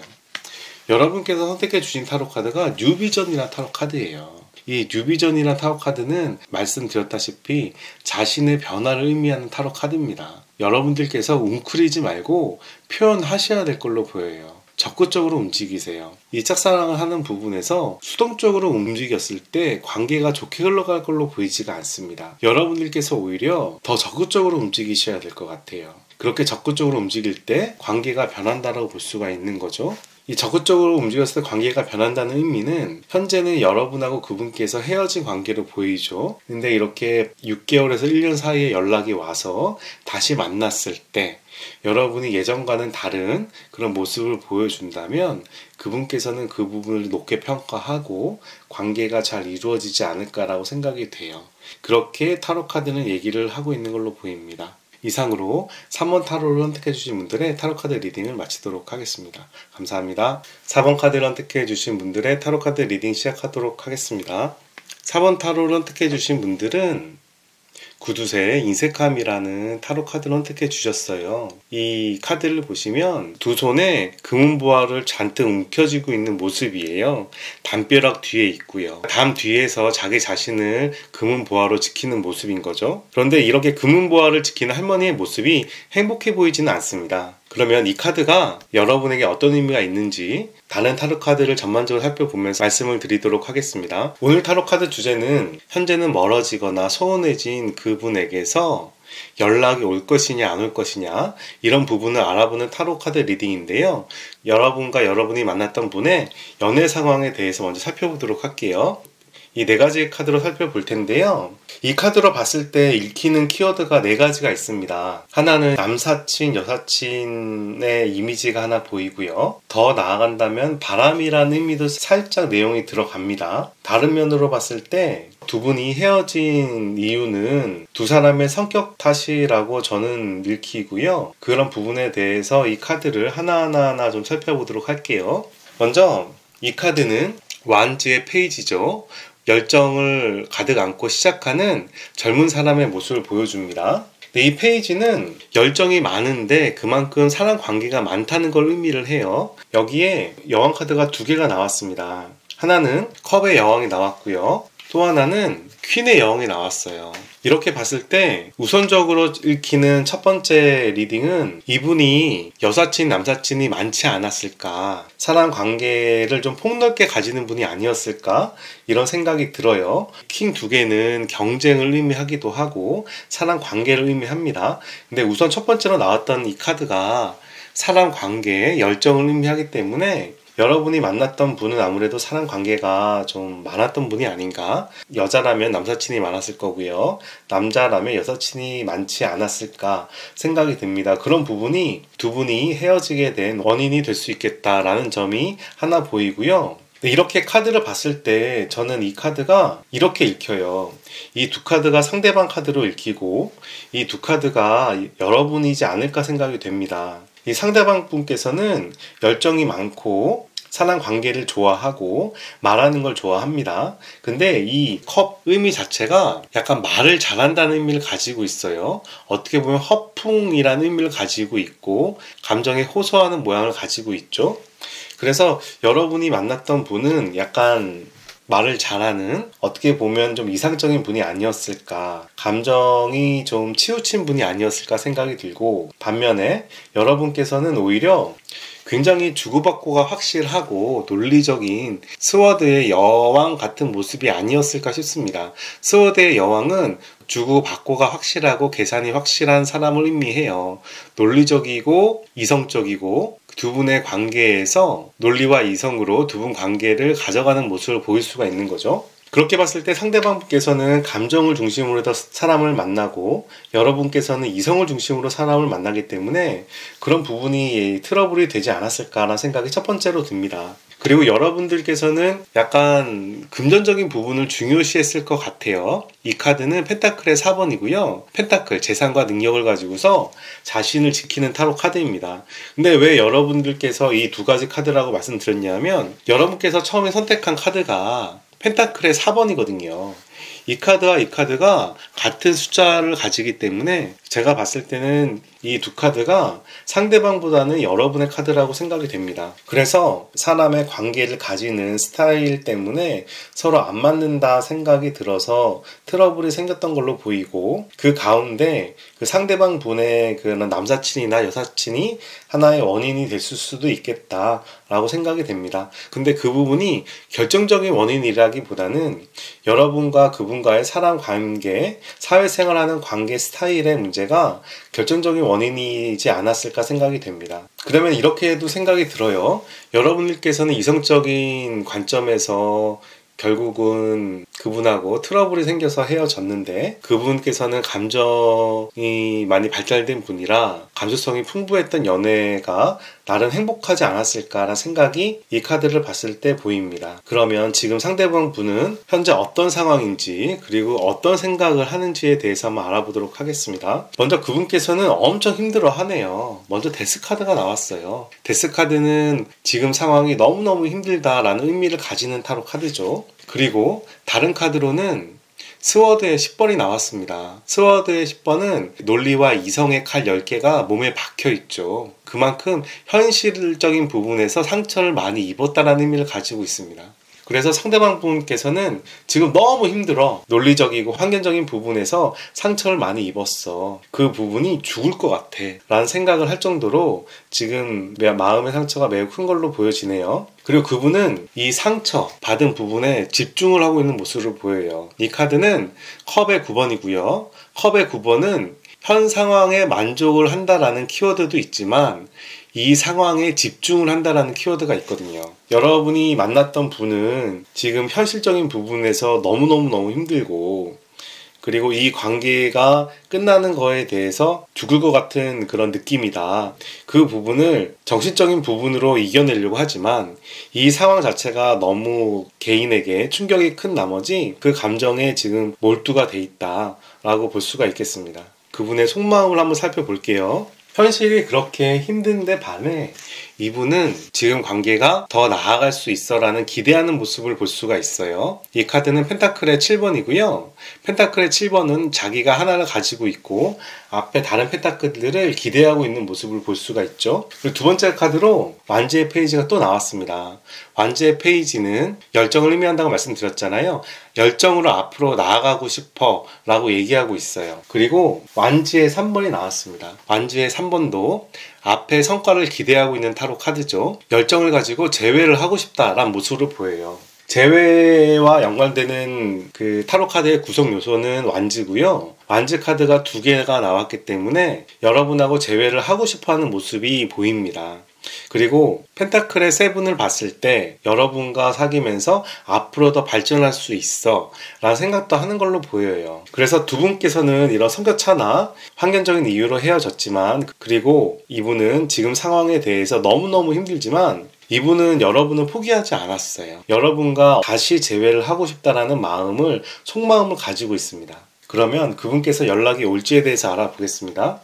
여러분께서 선택해 주신 타로 카드가 뉴비전이라는 타로 카드예요. 이 뉴비전이라는 타로 카드는 말씀드렸다시피 자신의 변화를 의미하는 타로 카드입니다. 여러분들께서 웅크리지 말고 표현하셔야 될 걸로 보여요. 적극적으로 움직이세요. 이 짝사랑을 하는 부분에서 수동적으로 움직였을 때 관계가 좋게 흘러갈 걸로 보이지가 않습니다. 여러분들께서 오히려 더 적극적으로 움직이셔야 될 것 같아요. 그렇게 적극적으로 움직일 때 관계가 변한다고 볼 수가 있는 거죠. 이 적극적으로 움직였을 때 관계가 변한다는 의미는 현재는 여러분하고 그분께서 헤어진 관계로 보이죠. 근데 이렇게 6개월에서 1년 사이에 연락이 와서 다시 만났을 때 여러분이 예전과는 다른 그런 모습을 보여준다면 그분께서는 그 부분을 높게 평가하고 관계가 잘 이루어지지 않을까라고 생각이 돼요. 그렇게 타로 카드는 얘기를 하고 있는 걸로 보입니다. 이상으로 3번 타로를 선택해주신 분들의 타로카드 리딩을 마치도록 하겠습니다. 감사합니다. 4번 카드를 선택해주신 분들의 타로카드 리딩 시작하도록 하겠습니다. 4번 타로를 선택해주신 분들은 구두쇠 인색함이라는 타로 카드를 선택해 주셨어요. 이 카드를 보시면 두 손에 금은보화를 잔뜩 움켜쥐고 있는 모습이에요. 담벼락 뒤에 있고요. 담 뒤에서 자기 자신을 금은보화로 지키는 모습인 거죠. 그런데 이렇게 금은보화를 지키는 할머니의 모습이 행복해 보이지는 않습니다. 그러면 이 카드가 여러분에게 어떤 의미가 있는지 다른 타로 카드를 전반적으로 살펴보면서 말씀을 드리도록 하겠습니다. 오늘 타로 카드 주제는 현재는 멀어지거나 소원해진 그분에게서 연락이 올 것이냐 안 올 것이냐 이런 부분을 알아보는 타로 카드 리딩인데요. 여러분과 여러분이 만났던 분의 연애 상황에 대해서 먼저 살펴보도록 할게요. 이 4가지 카드로 살펴볼 텐데요. 이 카드로 봤을 때 읽히는 키워드가 4가지가 있습니다. 하나는 남사친, 여사친의 이미지가 하나 보이고요. 더 나아간다면 바람이라는 의미도 살짝 내용이 들어갑니다. 다른 면으로 봤을 때 두 분이 헤어진 이유는 두 사람의 성격 탓이라고 저는 읽히고요. 그런 부분에 대해서 이 카드를 하나하나 좀 살펴보도록 할게요. 먼저 이 카드는 완즈의 페이지죠. 열정을 가득 안고 시작하는 젊은 사람의 모습을 보여줍니다. 이 페이지는 열정이 많은데 그만큼 사람 관계가 많다는 걸 의미를 해요. 여기에 여왕 카드가 2개가 나왔습니다. 하나는 컵의 여왕이 나왔고요. 또 하나는 퀸의 여왕이 나왔어요. 이렇게 봤을 때 우선적으로 읽히는 첫 번째 리딩은 이분이 여사친, 남사친이 많지 않았을까, 사람 관계를 좀 폭넓게 가지는 분이 아니었을까 이런 생각이 들어요. 킹 2개는 경쟁을 의미하기도 하고 사람 관계를 의미합니다. 근데 우선 첫 번째로 나왔던 이 카드가 사람 관계, 열정을 의미하기 때문에 여러분이 만났던 분은 아무래도 사람 관계가 좀 많았던 분이 아닌가. 여자라면 남사친이 많았을 거고요. 남자라면 여사친이 많지 않았을까 생각이 듭니다. 그런 부분이 두 분이 헤어지게 된 원인이 될 수 있겠다라는 점이 하나 보이고요. 이렇게 카드를 봤을 때 저는 이 카드가 이렇게 읽혀요. 이 두 카드가 상대방 카드로 읽히고 이 두 카드가 여러분이지 않을까 생각이 됩니다. 이 상대방 분께서는 열정이 많고 사람 관계를 좋아하고 말하는 걸 좋아합니다. 근데 이 컵 의미 자체가 약간 말을 잘한다는 의미를 가지고 있어요. 어떻게 보면 허풍이라는 의미를 가지고 있고 감정에 호소하는 모양을 가지고 있죠. 그래서 여러분이 만났던 분은 약간 말을 잘하는, 어떻게 보면 좀 이상적인 분이 아니었을까, 감정이 좀 치우친 분이 아니었을까 생각이 들고, 반면에 여러분께서는 오히려 굉장히 주고받고가 확실하고 논리적인 스워드의 여왕 같은 모습이 아니었을까 싶습니다. 스워드의 여왕은 주고받고가 확실하고 계산이 확실한 사람을 의미해요. 논리적이고 이성적이고 두 분의 관계에서 논리와 이성으로 두 분 관계를 가져가는 모습을 보일 수가 있는 거죠. 그렇게 봤을 때 상대방께서는 감정을 중심으로 해서 사람을 만나고 여러분께서는 이성을 중심으로 사람을 만나기 때문에 그런 부분이 트러블이 되지 않았을까라는 생각이 첫 번째로 듭니다. 그리고 여러분들께서는 약간 금전적인 부분을 중요시했을 것 같아요. 이 카드는 펜타클의 4번이고요. 펜타클, 재산과 능력을 가지고서 자신을 지키는 타로 카드입니다. 근데 왜 여러분들께서 이 2가지 카드라고 말씀드렸냐면 여러분께서 처음에 선택한 카드가 펜타클의 4번이거든요. 이 카드와 이 카드가 같은 숫자를 가지기 때문에 제가 봤을 때는 이 두 카드가 상대방보다는 여러분의 카드라고 생각이 됩니다. 그래서 사람의 관계를 가지는 스타일 때문에 서로 안 맞는다 생각이 들어서 트러블이 생겼던 걸로 보이고, 그 가운데 그 상대방 분의 그런 남사친이나 여사친이 하나의 원인이 됐을 수도 있겠다라고 생각이 됩니다. 근데 그 부분이 결정적인 원인이라기보다는 여러분과 그분과의 사람 관계, 사회생활하는 관계 스타일의 문제가 결정적인 원인이지 않았을까 생각이 됩니다. 그러면 이렇게도 생각이 들어요. 여러분들께서는 이성적인 관점에서 결국은 그분하고 트러블이 생겨서 헤어졌는데, 그분께서는 감정이 많이 발달된 분이라 감수성이 풍부했던 연애가 나름 행복하지 않았을까라는 생각이 이 카드를 봤을 때 보입니다. 그러면 지금 상대방 분은 현재 어떤 상황인지, 그리고 어떤 생각을 하는지에 대해서 한번 알아보도록 하겠습니다. 먼저 그분께서는 엄청 힘들어 하네요. 먼저 데스 카드가 나왔어요. 데스 카드는 지금 상황이 너무너무 힘들다라는 의미를 가지는 타로 카드죠. 그리고 다른 카드로는 스워드의 10번이 나왔습니다. 스워드의 10번은 논리와 이성의 칼 10개가 몸에 박혀 있죠. 그만큼 현실적인 부분에서 상처를 많이 입었다는 의미를 가지고 있습니다. 그래서 상대방 분께서는 지금 너무 힘들어. 논리적이고 환경적인 부분에서 상처를 많이 입었어. 그 부분이 죽을 것 같아 라는 생각을 할 정도로 지금 마음의 상처가 매우 큰 걸로 보여지네요. 그리고 그분은 이 상처 받은 부분에 집중을 하고 있는 모습을 보여요. 이 카드는 컵의 9번이고요. 컵의 9번은 현 상황에 만족을 한다라는 키워드도 있지만 이 상황에 집중을 한다라는 키워드가 있거든요. 여러분이 만났던 분은 지금 현실적인 부분에서 너무너무 힘들고, 그리고 이 관계가 끝나는 거에 대해서 죽을 것 같은 그런 느낌이다. 그 부분을 정신적인 부분으로 이겨내려고 하지만 이 상황 자체가 너무 개인에게 충격이 큰 나머지 그 감정에 지금 몰두가 돼 있다라고 볼 수가 있겠습니다. 그분의 속마음을 한번 살펴볼게요. 현실이 그렇게 힘든데 반해 이분은 지금 관계가 더 나아갈 수 있어 라는 기대하는 모습을 볼 수가 있어요. 이 카드는 펜타클의 7번이고요. 펜타클의 7번은 자기가 하나를 가지고 있고 앞에 다른 펜타클들을 기대하고 있는 모습을 볼 수가 있죠. 그리고 두 번째 카드로 완지의 페이지가 또 나왔습니다. 완지의 페이지는 열정을 의미한다고 말씀드렸잖아요. 열정으로 앞으로 나아가고 싶어 라고 얘기하고 있어요. 그리고 완지의 3번이 나왔습니다. 완지의 3번도 앞에 성과를 기대하고 있는 타로 카드죠. 열정을 가지고 재회를 하고 싶다라는 모습으로 보여요. 재회와 연관되는 그 타로 카드의 구성 요소는 완지고요. 완지 카드가 2개가 나왔기 때문에 여러분하고 재회를 하고 싶어하는 모습이 보입니다. 그리고 펜타클의 7을 봤을 때 여러분과 사귀면서 앞으로 더 발전할 수 있어 라는 생각도 하는 걸로 보여요. 그래서 두 분께서는 이런 성격차나 환경적인 이유로 헤어졌지만, 그리고 이분은 지금 상황에 대해서 너무너무 힘들지만 이분은 여러분을 포기하지 않았어요. 여러분과 다시 재회를 하고 싶다라는 마음을, 속마음을 가지고 있습니다. 그러면 그분께서 연락이 올지에 대해서 알아보겠습니다.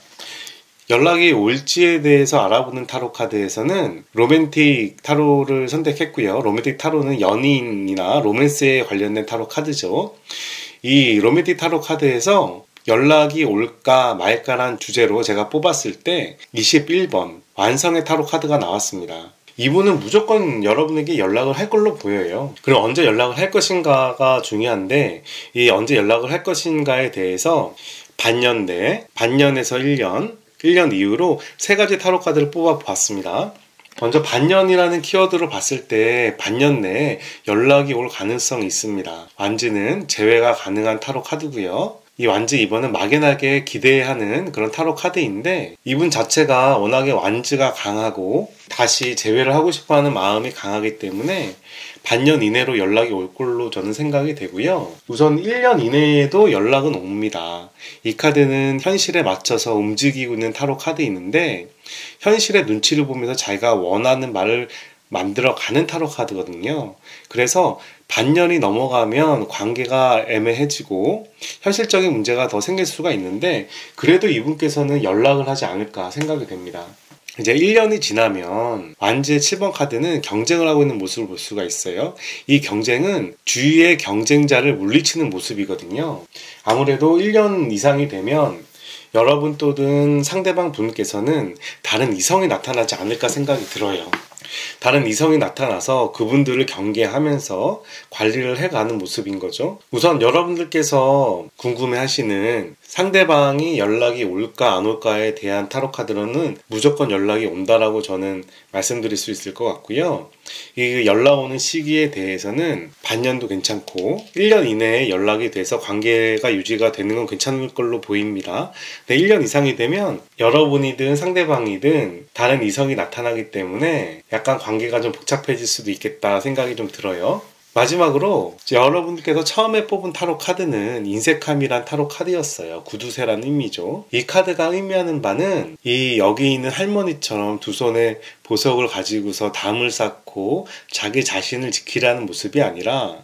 연락이 올지에 대해서 알아보는 타로 카드에서는 로맨틱 타로를 선택했고요. 로맨틱 타로는 연인이나 로맨스에 관련된 타로 카드죠. 이 로맨틱 타로 카드에서 연락이 올까 말까란 주제로 제가 뽑았을 때 21번 완성의 타로 카드가 나왔습니다. 이분은 무조건 여러분에게 연락을 할 걸로 보여요. 그럼 언제 연락을 할 것인가가 중요한데, 이 언제 연락을 할 것인가에 대해서 반년 내, 반년에서 1년 이후로 3가지 타로 카드를 뽑아봤습니다. 먼저 반년이라는 키워드로 봤을 때 반년 내에 연락이 올 가능성이 있습니다. 완지는 재회가 가능한 타로 카드고요. 이 완지 이번은 막연하게 기대하는 그런 타로 카드인데, 이분 자체가 워낙에 완지가 강하고 다시 재회를 하고 싶어하는 마음이 강하기 때문에 반년 이내로 연락이 올 걸로 저는 생각이 되고요. 우선 1년 이내에도 연락은 옵니다. 이 카드는 현실에 맞춰서 움직이고 있는 타로 카드인데, 현실의 눈치를 보면서 자기가 원하는 말을 만들어가는 타로 카드거든요. 그래서 반년이 넘어가면 관계가 애매해지고 현실적인 문제가 더 생길 수가 있는데, 그래도 이분께서는 연락을 하지 않을까 생각이 됩니다. 이제 1년이 지나면 완지의 7번 카드는 경쟁을 하고 있는 모습을 볼 수가 있어요. 이 경쟁은 주위의 경쟁자를 물리치는 모습이거든요. 아무래도 1년 이상이 되면 여러분 또는 상대방 분께서는 다른 이성이 나타나지 않을까 생각이 들어요. 다른 이성이 나타나서 그분들을 경계하면서 관리를 해가는 모습인 거죠. 우선 여러분들께서 궁금해하시는 상대방이 연락이 올까 안 올까에 대한 타로 카드로는 무조건 연락이 온다라고 저는 말씀드릴 수 있을 것 같고요. 이 연락 오는 시기에 대해서는 반년도 괜찮고 1년 이내에 연락이 돼서 관계가 유지가 되는 건 괜찮을 걸로 보입니다. 근데 1년 이상이 되면 여러분이든 상대방이든 다른 이성이 나타나기 때문에 약간 관계가 좀 복잡해질 수도 있겠다 생각이 좀 들어요. 마지막으로 여러분들께서 처음에 뽑은 타로 카드는 인색함이란 타로 카드였어요. 구두쇠라는 의미죠. 이 카드가 의미하는 바는 이 여기 있는 할머니처럼 두 손에 보석을 가지고서 담을 쌓고 자기 자신을 지키라는 모습이 아니라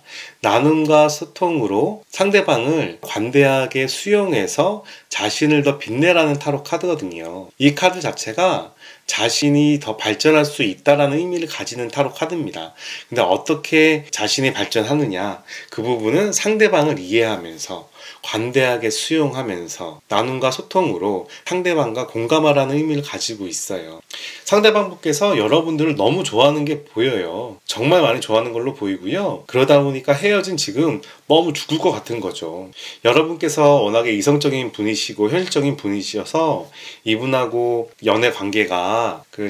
나눔과 소통으로 상대방을 관대하게 수용해서 자신을 더 빛내라는 타로 카드거든요. 이 카드 자체가 자신이 더 발전할 수 있다라는 의미를 가지는 타로 카드입니다. 근데 어떻게 자신이 발전하느냐, 그 부분은 상대방을 이해하면서 관대하게 수용하면서 나눔과 소통으로 상대방과 공감하라는 의미를 가지고 있어요. 상대방분께서 여러분들을 너무 좋아하는 게 보여요. 정말 많이 좋아하는 걸로 보이고요. 그러다 보니까 헤어진 지금 너무 죽을 것 같은 거죠. 여러분께서 워낙에 이성적인 분이시고 현실적인 분이셔서 이분하고 연애 관계가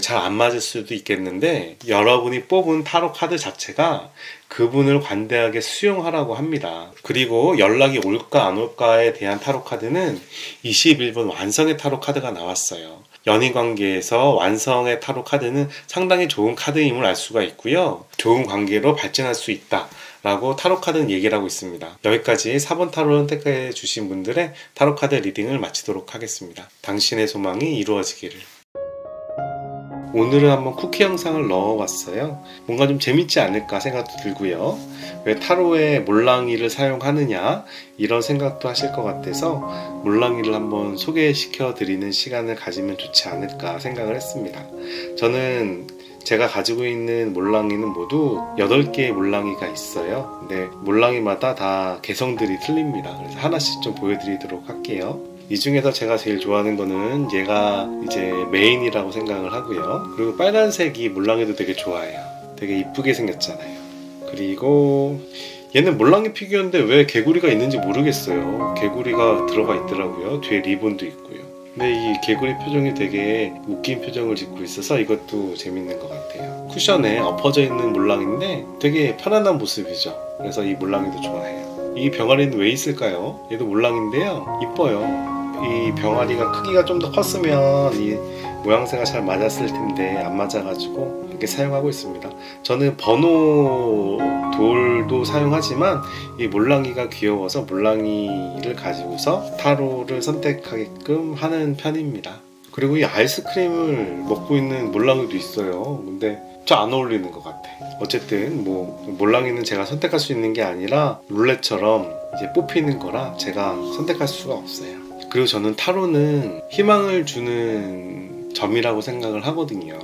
잘 안 맞을 수도 있겠는데, 여러분이 뽑은 타로 카드 자체가 그분을 관대하게 수용하라고 합니다. 그리고 연락이 올까 안 올까에 대한 타로 카드는 21번 완성의 타로 카드가 나왔어요. 연인 관계에서 완성의 타로 카드는 상당히 좋은 카드임을 알 수가 있고요. 좋은 관계로 발전할 수 있다 라고 타로 카드는 얘기를 하고 있습니다. 여기까지 4번 타로를 선택해 주신 분들의 타로 카드 리딩을 마치도록 하겠습니다. 당신의 소망이 이루어지기를. 오늘은 한번 쿠키 영상을 넣어봤어요. 뭔가 좀 재밌지 않을까 생각도 들고요. 왜 타로에 몰랑이를 사용하느냐 이런 생각도 하실 것 같아서 몰랑이를 한번 소개시켜 드리는 시간을 가지면 좋지 않을까 생각을 했습니다. 저는 제가 가지고 있는 몰랑이는 모두 8개의 몰랑이가 있어요. 근데 몰랑이마다 다 개성들이 틀립니다. 그래서 하나씩 좀 보여드리도록 할게요. 이 중에서 제가 제일 좋아하는 거는 얘가 이제 메인이라고 생각을 하고요. 그리고 빨간색이 몰랑이도 되게 좋아해요. 되게 이쁘게 생겼잖아요. 그리고 얘는 몰랑이 피규어인데 왜 개구리가 있는지 모르겠어요. 개구리가 들어가 있더라고요. 뒤에 리본도 있고요. 근데 이 개구리 표정이 되게 웃긴 표정을 짓고 있어서 이것도 재밌는 것 같아요. 쿠션에 엎어져 있는 몰랑인데 되게 편안한 모습이죠. 그래서 이 몰랑이도 좋아해요. 이 병아리는 왜 있을까요? 얘도 몰랑인데요. 이뻐요. 이 병아리가 크기가 좀 더 컸으면 이 모양새가 잘 맞았을 텐데 안 맞아가지고 이렇게 사용하고 있습니다. 저는 번호 돌도 사용하지만 이 몰랑이가 귀여워서 몰랑이를 가지고서 타로를 선택하게끔 하는 편입니다. 그리고 이 아이스크림을 먹고 있는 몰랑이도 있어요. 근데 저 안 어울리는 것 같아. 어쨌든 뭐 몰랑이는 제가 선택할 수 있는 게 아니라 룰렛처럼 이제 뽑히는 거라 제가 선택할 수가 없어요. 그리고 저는 타로는 희망을 주는 점이라고 생각을 하거든요.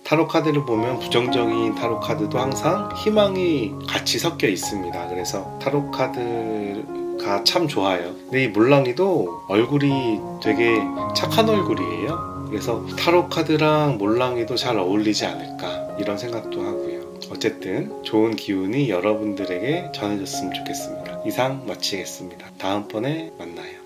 타로 카드를 보면 부정적인 타로 카드도 항상 희망이 같이 섞여 있습니다. 그래서 타로 카드가 참 좋아요. 근데 이 몰랑이도 얼굴이 되게 착한 얼굴이에요. 그래서 타로 카드랑 몰랑이도 잘 어울리지 않을까 이런 생각도 하고요. 어쨌든 좋은 기운이 여러분들에게 전해졌으면 좋겠습니다. 이상 마치겠습니다. 다음번에 만나요.